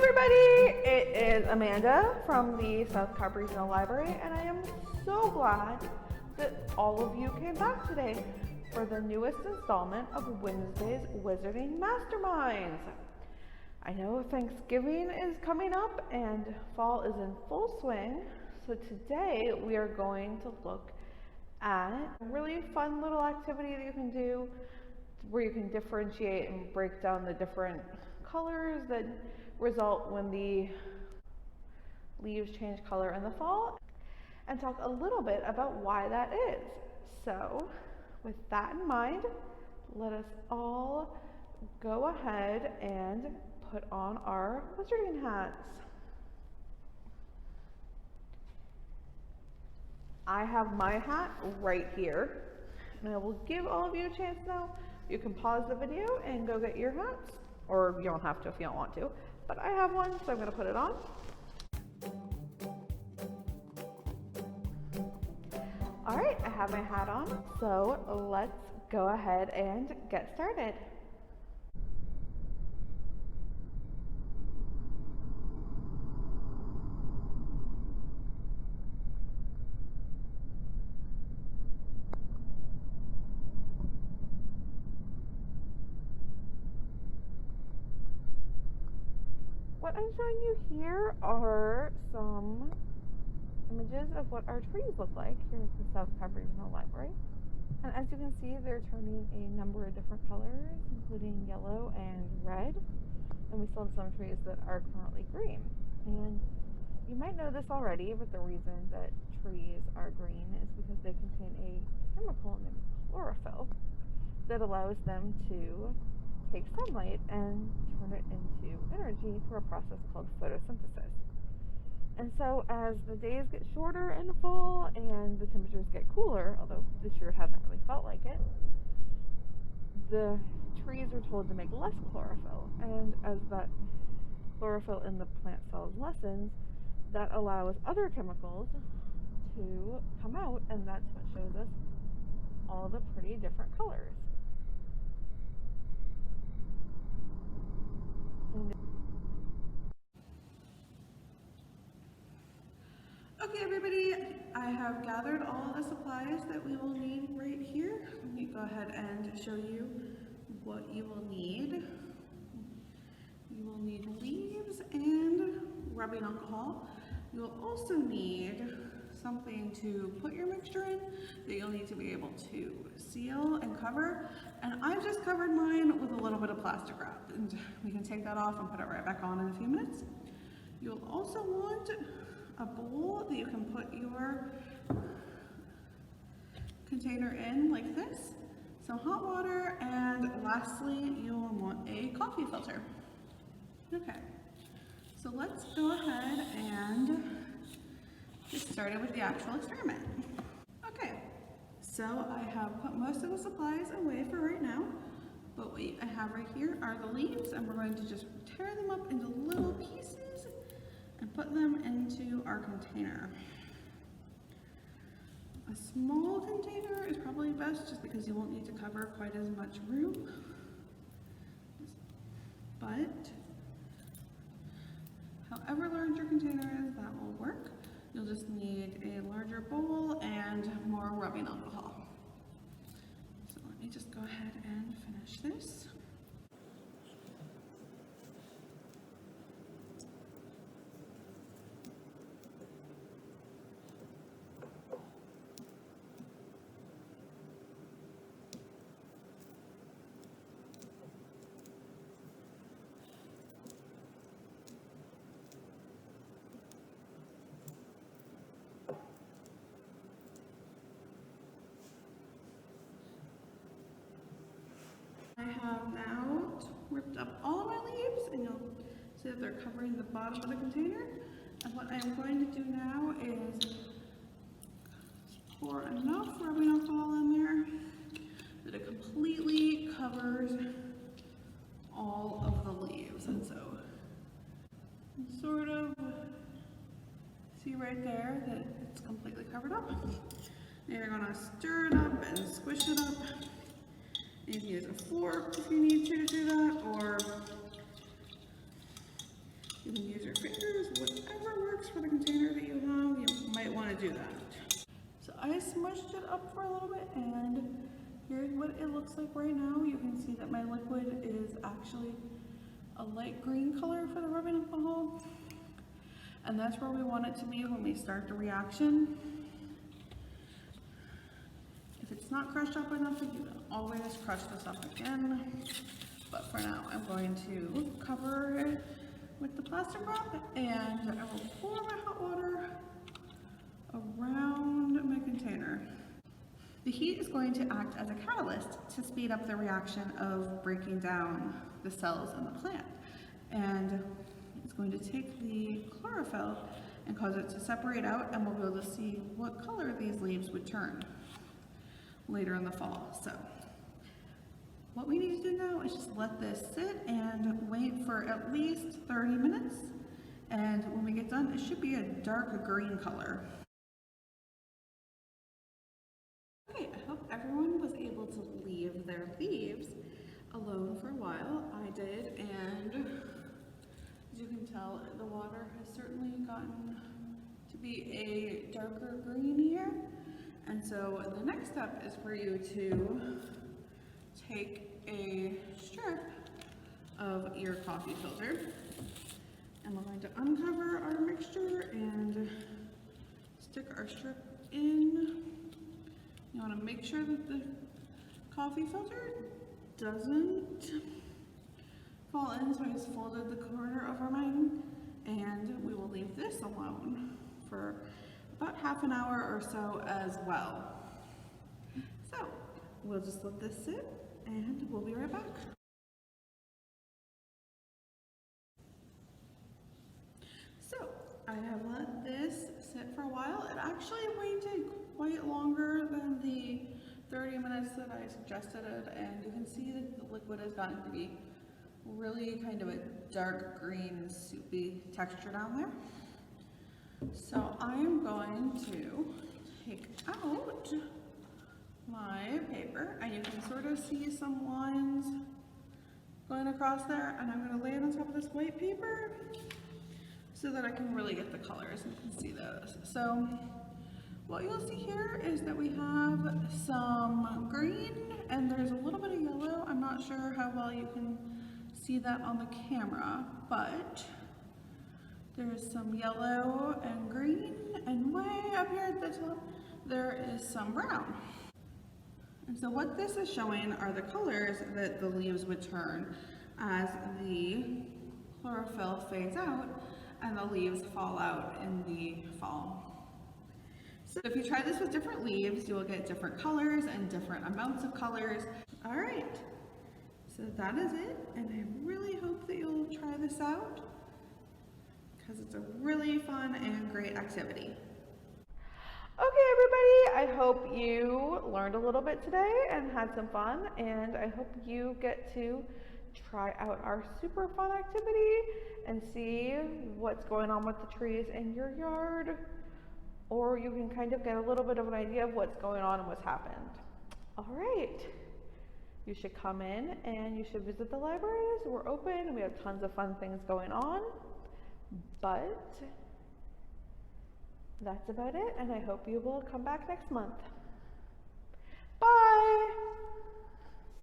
everybody, it is Amanda from the South Cobb Regional Library, and I am so glad that all of you came back today for the newest installment of Wednesday's Wizarding Masterminds. I know Thanksgiving is coming up and fall is in full swing, so today we are going to look at a really fun little activity that you can do where you can differentiate and break down the different colors that result when the leaves change color in the fall, and talk a little bit about why that is. So with that in mind, let us all go ahead and put on our wizarding hats. I have my hat right here, and I will give all of you a chance now. You can pause the video and go get your hats, or you don't have to if you don't want to, but I have one, so I'm going to put it on. All right, I have my hat on, so let's go ahead and get started. What I'm showing you here are some images of what our trees look like here at the South Cobb Regional Library. And as you can see, they're turning a number of different colors, including yellow and red. And we still have some trees that are currently green. And you might know this already, but the reason that trees are green is because they contain a chemical named chlorophyll that allows them to take sunlight and turn it into energy through a process called photosynthesis. And so as the days get shorter in the fall and the temperatures get cooler, although this year it hasn't really felt like it, the trees are told to make less chlorophyll. And as that chlorophyll in the plant cells lessens, that allows other chemicals to come out, and that's what shows us all the pretty different colors. Okay, everybody, I have gathered all the supplies that we will need right here. Let me go ahead and show you what you will need. You will need leaves and rubbing alcohol. You will also need something to put your mixture in that you'll need to be able to seal and cover. And I've just covered mine with a little bit of plastic wrap, and we can take that off and put it right back on in a few minutes. You'll also want a bowl that you can put your container in like this, some hot water, and lastly you'll want a coffee filter. Okay, so let's go ahead and get started with the actual experiment. Okay, so I have put most of the supplies away for right now, but what I have right here are the leaves, and we're going to just tear them up into little pieces and put them into our container. A small container is probably best just because you won't need to cover quite as much room. But however large your container is, that will work. You'll just need a larger bowl and more rubbing alcohol. So let me just go ahead and finish this. I have now ripped up all of my leaves, and you'll see that they're covering the bottom of the container. And what I'm going to do now is pour enough rubbing alcohol in there that it completely covers all of the leaves. And so you sort of see right there that it's completely covered up. Now you're going to stir it up and squish it up. You can use a fork if you need to do that, or you can like right now. You can see that my liquid is actually a light green color for the rubbing alcohol. And that's where we want it to be when we start the reaction. If it's not crushed up enough, you can always crush this up again. But for now, I'm going to cover it with the plastic wrap, and I will pour my hot water around my container. The heat is going to act as a catalyst to speed up the reaction of breaking down the cells in the plant. And it's going to take the chlorophyll and cause it to separate out, and we'll be able to see what color these leaves would turn later in the fall. So what we need to do now is just let this sit and wait for at least 30 minutes. And when we get done, it should be a dark green color. Okay, I hope everyone was able to leave their leaves alone for a while. I did, and as you can tell, the water has certainly gotten to be a darker green here. And so the next step is for you to take a strip of your coffee filter, and we're going to uncover our mixture and stick our strip in. You want to make sure that the coffee filter doesn't fall in, so I just folded the corner over mine, and we will leave this alone for about half an hour or so as well. So we'll just let this sit, and we'll be right back. So I have let this sit for a while. It actually waited quite longer than the 30 minutes that I suggested it, and you can see that the liquid has gotten to be really kind of a dark green soupy texture down there. So I am going to take out my paper, and you can sort of see some lines going across there, and I'm going to lay it on top of this white paper so that I can really get the colors and can see those. So what you'll see here is that we have some green, and there's a little bit of yellow. I'm not sure how well you can see that on the camera, but there's some yellow and green, and way up here at the top there is some brown. And so what this is showing are the colors that the leaves would turn as the chlorophyll fades out and the leaves fall out in the fall. So if you try this with different leaves, you will get different colors and different amounts of colors. All right, so that is it, and I really hope that you'll try this out because it's a really fun and great activity. Okay, everybody, I hope you learned a little bit today and had some fun, and I hope you get to try out our super fun activity and see what's going on with the trees in your yard, or you can kind of get a little bit of an idea of what's going on and what's happened. All right, you should come in and you should visit the libraries. We're open, we have tons of fun things going on, but that's about it, and I hope you will come back next month.